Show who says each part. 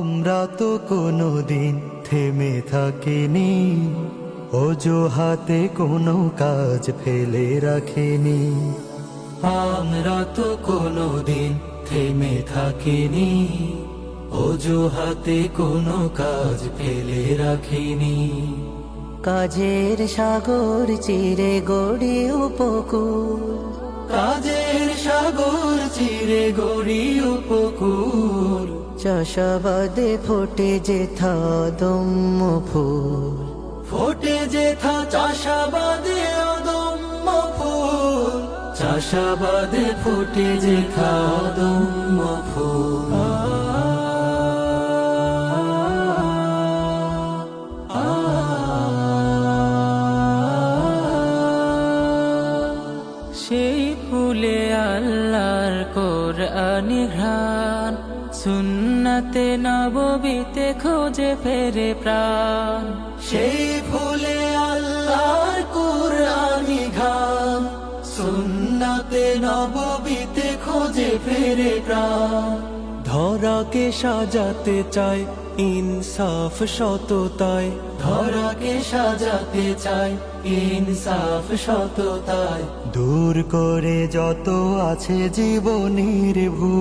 Speaker 1: আমরা তো কোনোদিন থেমে থাকিনি, অজুহাতে কোনো কাজ ফেলে রাখিনি। আমরা তো কোনোদিন থেমে থাকিনি, অজুহাতে কোনো কাজ ফেলে রাখিনি।
Speaker 2: কাজের সাগর চিরে গড়ি উপকূল,
Speaker 1: কাজের সাগর চিরে গড়ি উপকূল।
Speaker 2: চাষাবাদে ফোটে যেথা দম্য ফুল,
Speaker 1: ফোটে যেথা চাষাবাদে অদম্য ফুল। চাষাবাদে ফোটে যেথা অদম্য ফুল।
Speaker 3: সেই ফুলে আল্লাহর কোরআনি ঘ্রাণ, সুন্নাতে নববীতে খোঁজে ফেরে প্রাণ।
Speaker 1: সেই ফুলে আল্লাহর কুরআনি ঘ্রাণ, সুন্নাতে নববীতে খোঁজে ফেরে প্রাণ। ধরাকে সাজাতে চায় ইনসাফ সততায়, ধরাকে সাজাতে চায় ইনসাফ সততায়। দূর করে যত আছে জীবনের ভুল।